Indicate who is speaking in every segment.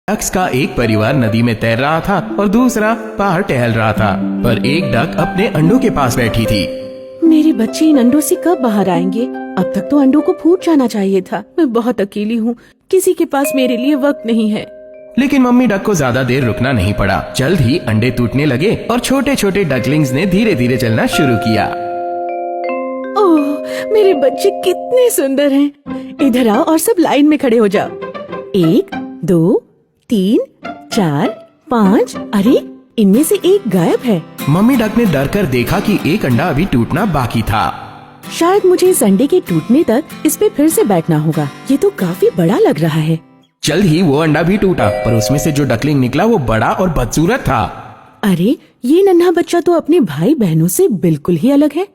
Speaker 1: Ducks का एक परिवार नदी में तैर रहा था और दूसरा बाहर टहल रहा था। पर एक डक अपने अंडों के पास बैठी थी।
Speaker 2: मेरे बच्चे इन अंडों से कब बाहर आएंगे? अब तक तो अंडों को फूट जाना चाहिए था। मैं बहुत अकेली हूँ, किसी के पास मेरे लिए वक्त नहीं है।
Speaker 1: लेकिन मम्मी डक को ज्यादा देर रुकना नहीं पड़ा। जल्द ही अंडे टूटने लगे और छोटे छोटे डकलिंग्स ने धीरे धीरे चलना शुरू किया।
Speaker 2: ओह, मेरे बच्चे कितने सुंदर हैं। इधर आओ और सब लाइन में खड़े हो जाओ। 1, 2, 3, 4, 5। अरे इनमें से एक गायब है।
Speaker 1: मम्मी डक ने डर कर देखा कि एक अंडा अभी टूटना बाकी था।
Speaker 2: शायद मुझे इस अंडे के टूटने तक इस पे फिर से बैठना होगा। ये तो काफी बड़ा लग रहा है।
Speaker 1: जल्द ही वो अंडा भी टूटा, पर उसमें से जो डकलिंग निकला वो बड़ा और बदसूरत था।
Speaker 2: अरे ये नन्हा बच्चा तो अपने भाई बहनों से बिल्कुल ही अलग है।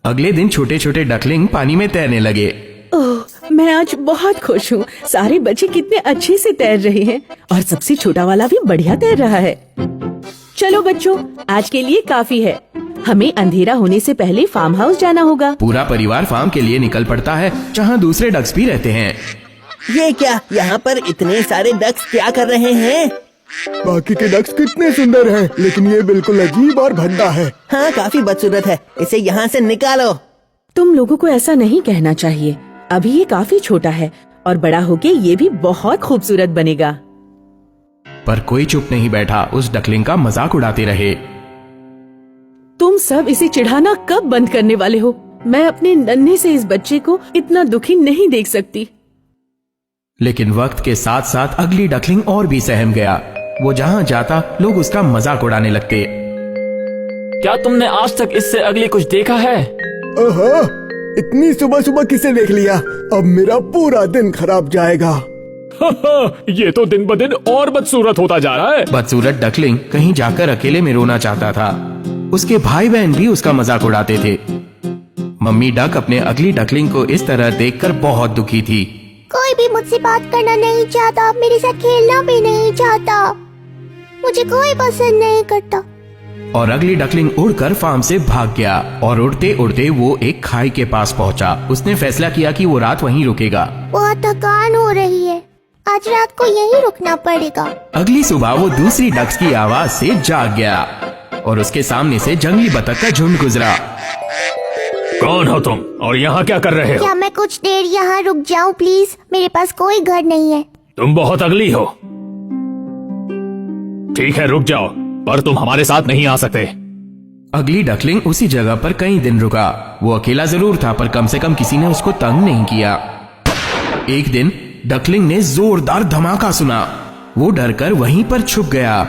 Speaker 1: अगले दिन छोटे छोटे डकलिंग पानी में तैरने लगे।
Speaker 2: ओह, मैं आज बहुत खुश हूँ। सारे बच्चे कितने अच्छे से तैर रहे हैं और सबसे छोटा वाला भी बढ़िया तैर रहा है। चलो बच्चों, आज के लिए काफी है। हमें अंधेरा होने से पहले फार्म हाउस जाना होगा।
Speaker 1: पूरा परिवार फार्म के लिए निकल पड़ता है, जहाँ दूसरे डक्स भी रहते हैं।
Speaker 3: ये क्या, यहाँ पर इतने सारे डक्स क्या कर रहे हैं?
Speaker 4: बाकी के डक्स कितने सुंदर हैं, लेकिन ये बिल्कुल अजीब और भद्दा है।
Speaker 3: हाँ, काफी बदसूरत है। इसे यहाँ से निकालो।
Speaker 2: तुम लोगों को ऐसा नहीं कहना चाहिए। अभी ये काफी छोटा है और बड़ा होके ये भी बहुत खूबसूरत बनेगा।
Speaker 1: पर कोई चुप नहीं बैठा, उस डकलिंग का मजाक उड़ाते रहे।
Speaker 2: तुम सब इसे चिढ़ाना कब बंद करने वाले हो? मैं अपने नन्हे से इस बच्चे को इतना दुखी नहीं देख सकती।
Speaker 1: लेकिन वक्त के साथ साथ अगली डकलिंग और भी सहम गया। वो जहाँ जाता लोग उसका मजाक उड़ाने लगते।
Speaker 5: क्या तुमने आज तक इससे अगली कुछ देखा है?
Speaker 4: ओहो, इतनी सुबह सुबह किसे देख लिया? अब मेरा पूरा दिन खराब जाएगा।
Speaker 5: ये तो दिन ब दिन और बदसूरत होता जा रहा है।
Speaker 1: बदसूरत डकलिंग कहीं जाकर अकेले में रोना चाहता था। उसके भाई बहन भी उसका मजाक उड़ाते थे। मम्मी डक अपने अगली डकलिंग को इस तरह देखकर बहुत दुखी थी।
Speaker 6: कोई भी मुझसे बात करना नहीं चाहता, मेरे साथ खेलना भी नहीं चाहता, मुझे कोई पसंद नहीं करता।
Speaker 1: और अगली डकलिंग उड़कर फार्म से भाग गया और उड़ते उड़ते वो एक खाई के पास पहुंचा। उसने फैसला किया कि वो रात वहीं रुकेगा।
Speaker 6: बहुत थकान हो रही है, आज रात को यहीं रुकना पड़ेगा।
Speaker 1: अगली सुबह वो दूसरी डक्स की आवाज से जाग गया और उसके सामने से जंगली बतख का झुंड गुजरा।
Speaker 5: कौन हो तुम और यहाँ क्या कर रहे हो?
Speaker 6: क्या मैं कुछ देर यहाँ रुक जाऊँ प्लीज? मेरे पास कोई घर नहीं है।
Speaker 5: तुम बहुत अगली हो। ठीक है, रुक जाओ, पर तुम हमारे साथ नहीं आ सकते।
Speaker 1: अगली डकलिंग उसी जगह पर कई दिन रुका। वो अकेला जरूर था, पर कम से कम किसी ने उसको तंग नहीं किया। एक दिन डकलिंग ने जोरदार धमाका सुना। वो डरकर वहीं पर छुप गया।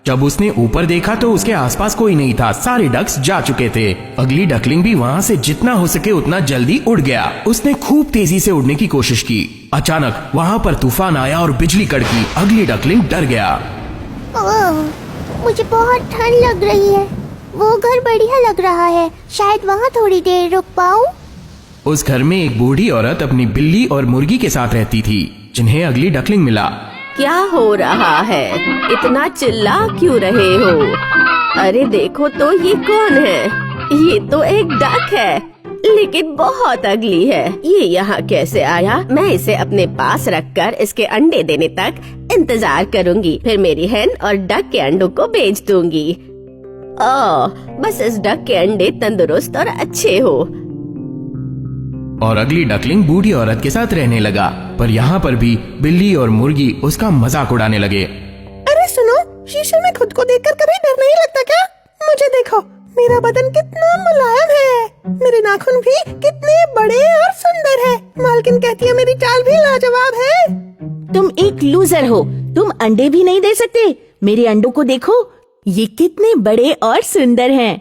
Speaker 1: जब उसने ऊपर देखा तो उसके आसपास कोई नहीं था। सारे डक्स जा चुके थे। अगली डकलिंग भी वहाँ से जितना हो सके उतना जल्दी उड़ गया। उसने खूब तेजी से उड़ने की कोशिश की। अचानक वहाँ पर तूफान आया और बिजली कड़की। अगली डकलिंग डर गया।
Speaker 6: ओह, मुझे बहुत ठंड लग रही है। वो घर बढ़िया लग रहा है, शायद वहाँ थोड़ी देर रुक पाऊँ।
Speaker 1: उस घर में एक बूढ़ी औरत अपनी बिल्ली और मुर्गी के साथ रहती थी, जिन्हें अगली डकलिंग मिला।
Speaker 7: क्या हो रहा है? इतना चिल्ला क्यों रहे हो? अरे देखो तो, ये कौन है? ये तो एक डक है, लेकिन बहुत अगली है। ये यहाँ कैसे आया? मैं इसे अपने पास रखकर इसके अंडे देने तक इंतजार करूंगी, फिर मेरी हैन और डक के अंडों को बेच दूंगी। ओह, बस इस डक के अंडे तंदुरुस्त और अच्छे हो।
Speaker 1: और अगली डकलिंग बूढ़ी औरत के साथ रहने लगा। पर यहाँ पर भी बिल्ली और मुर्गी उसका मजाक उड़ाने लगे।
Speaker 3: अरे सुनो, शीशे में खुद को देखकर कभी डर नहीं लगता क्या? मुझे देखो, मेरा बदन कितना मुलायम है, मेरे नाखून भी कितने बड़े और सुंदर है। मालकिन कहती है मेरी चाल भी लाजवाब है।
Speaker 2: तुम एक लूजर हो, तुम अंडे भी नहीं दे सकते। मेरे अंडों को देखो, ये कितने बड़े और सुंदर हैं।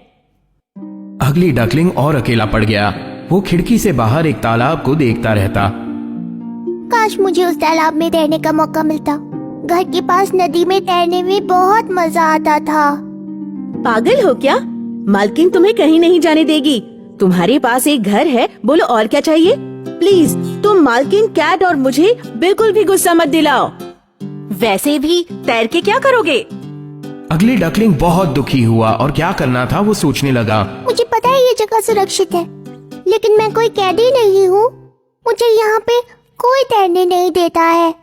Speaker 1: अगली डकलिंग और अकेला पड़ गया। वो खिड़की से बाहर एक तालाब को देखता रहता।
Speaker 6: काश मुझे उस तालाब में तैरने का मौका मिलता। घर के पास नदी में तैरने में बहुत मजा आता था।
Speaker 2: पागल हो क्या? मालकिन तुम्हें कहीं नहीं जाने देगी। तुम्हारे पास एक घर है, बोलो और क्या चाहिए? प्लीज तुम मालकिन, कैट और मुझे बिल्कुल भी गुस्सा मत दिलाओ। वैसे भी तैर के क्या करोगे?
Speaker 1: अगली डकलिंग बहुत दुखी हुआ और क्या करना था वो सोचने लगा।
Speaker 6: मुझे पता है ये जगह सुरक्षित है, लेकिन मैं कोई कैदी नहीं हूँ। मुझे यहाँ पे कोई तैरने नहीं देता है।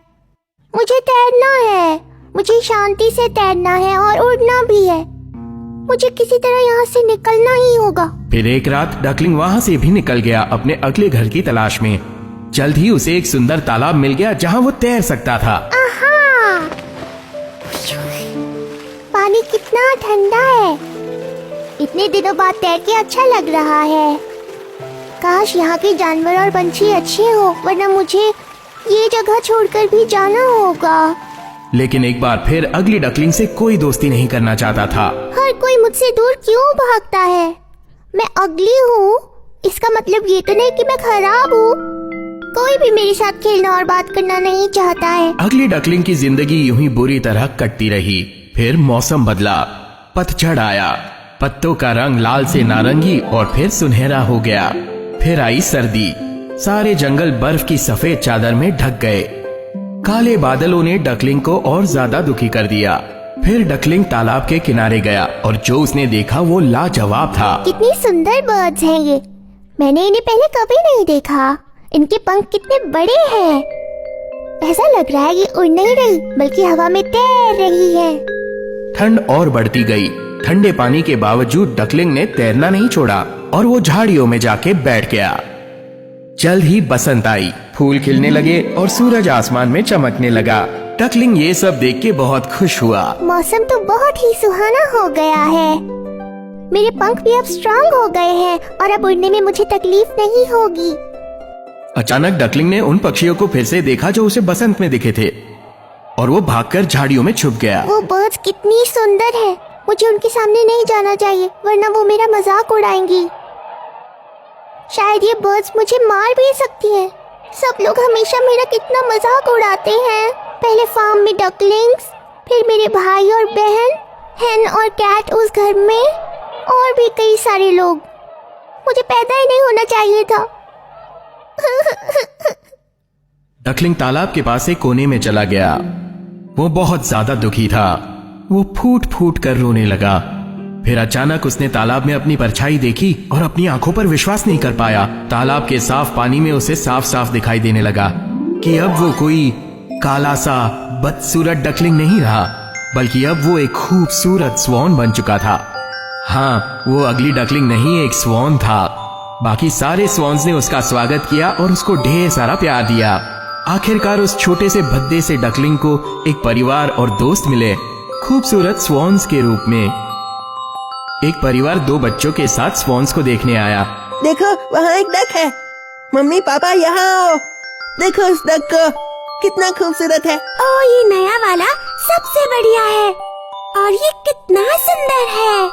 Speaker 6: मुझे तैरना है, मुझे शांति से तैरना है और उड़ना भी है। मुझे किसी तरह यहाँ से निकलना ही होगा।
Speaker 1: फिर एक रात डकलिंग वहाँ से भी निकल गया अपने अगले घर की तलाश में। जल्द ही उसे एक सुंदर तालाब मिल गया जहाँ वो तैर सकता था।
Speaker 6: आहा! पानी कितना ठंडा है। इतने दिनों बाद तैर के अच्छा लग रहा है। काश यहाँ के जानवर और पंछी अच्छे हो, वरना मुझे ये जगह छोड़कर भी जाना होगा।
Speaker 1: लेकिन एक बार फिर अगली डकलिंग से कोई दोस्ती नहीं करना चाहता था।
Speaker 6: हर कोई मुझसे दूर क्यों भागता है? मैं अगली हूँ, इसका मतलब ये तो नहीं कि मैं खराब हूँ। कोई भी मेरे साथ खेलना और बात करना नहीं चाहता है।
Speaker 1: अगली डकलिंग की जिंदगी यूं ही बुरी तरह कटती रही। फिर मौसम बदला, पतझड़ आया, पत्तों का रंग लाल से नारंगी और फिर सुनहरा हो गया। फिर आई सर्दी, सारे जंगल बर्फ की सफेद चादर में ढक गए। काले बादलों ने डकलिंग को और ज्यादा दुखी कर दिया। फिर डकलिंग तालाब के किनारे गया और जो उसने देखा वो लाजवाब था।
Speaker 6: कितनी सुंदर बर्ड्स हैं ये, मैंने इन्हें पहले कभी नहीं देखा। इनके पंख कितने बड़े हैं। ऐसा लग रहा है ये उड़ नहीं रही बल्कि हवा में तैर रही है।
Speaker 1: ठंड और बढ़ती गई। ठंडे पानी के बावजूद डकलिंग ने तैरना नहीं छोड़ा और वो झाड़ियों में जाके बैठ गया। जल्द ही बसंत आई, फूल खिलने लगे और सूरज आसमान में चमकने लगा। डकलिंग ये सब देख के बहुत खुश हुआ।
Speaker 6: मौसम तो बहुत ही सुहाना हो गया है। मेरे पंख भी अब स्ट्रांग हो गए हैं और अब उड़ने में मुझे तकलीफ नहीं होगी।
Speaker 1: अचानक डकलिंग ने उन पक्षियों को फिर से देखा जो उसे बसंत में दिखे थे और वो भागकर झाड़ियों में छुप गया।
Speaker 6: वो बर्ड्स कितनी सुंदर है। मुझे उनके सामने नहीं जाना चाहिए वरना वो मेरा मजाक उड़ाएंगी। शायद ये बर्ड्स मुझे मार भी सकती हैं। सब लोग हमेशा मेरा कितना मजाक उड़ाते हैं। पहले फार्म में डकलिंग्स, फिर मेरे भाई और बहन, हेन और कैट उस घर में, और भी कई सारे लोग। मुझे पैदा ही नहीं होना चाहिए था।
Speaker 1: डकलिंग तालाब के पास एक कोने में चला गया। वो बहुत ज्यादा दुखी था। वो फूट फूट कर रोने लगा। फिर अचानक उसने तालाब में अपनी परछाई देखी और अपनी आंखों पर विश्वास नहीं कर पाया। तालाब के साफ पानी में उसे साफ साफ दिखाई देने लगा कि अब वो कोई काला सा बदसूरत डकलिंग नहीं रहा, बल्कि अब वो एक खूबसूरत स्वॉन बन चुका था। हाँ, वो अगली डकलिंग नहीं, एक स्वॉन था। बाकी सारे स्वॉन्स ने उसका स्वागत किया और उसको ढेर सारा प्यार दिया। आखिरकार उस छोटे से भद्दे से डकलिंग को एक परिवार और दोस्त मिले, खूबसूरत स्वॉन्स के रूप में। एक परिवार 2 बच्चों के साथ स्वॉन्स को देखने आया।
Speaker 3: देखो वहाँ एक डक है। मम्मी पापा यहाँ आओ, देखो उस डक को, कितना खूबसूरत है।
Speaker 6: ओह, ये नया वाला सबसे बढ़िया है और ये कितना सुंदर है।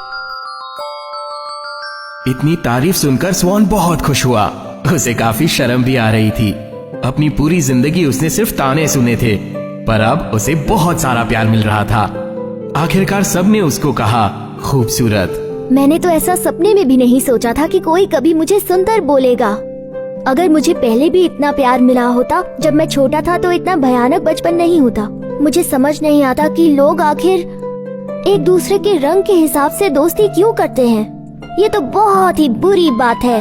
Speaker 1: इतनी तारीफ सुनकर स्वॉन बहुत खुश हुआ। उसे काफी शर्म भी आ रही थी। अपनी पूरी जिंदगी उसने सिर्फ ताने सुने थे, पर अब उसे बहुत सारा प्यार मिल रहा था। आखिरकार सबने उसको कहा खूबसूरत।
Speaker 6: मैंने तो ऐसा सपने में भी नहीं सोचा था कि कोई कभी मुझे सुंदर बोलेगा। अगर मुझे पहले भी इतना प्यार मिला होता जब मैं छोटा था तो इतना भयानक बचपन नहीं होता। मुझे समझ नहीं आता कि लोग आखिर एक दूसरे के रंग के हिसाब से दोस्ती क्यों करते हैं। ये तो बहुत ही बुरी बात है।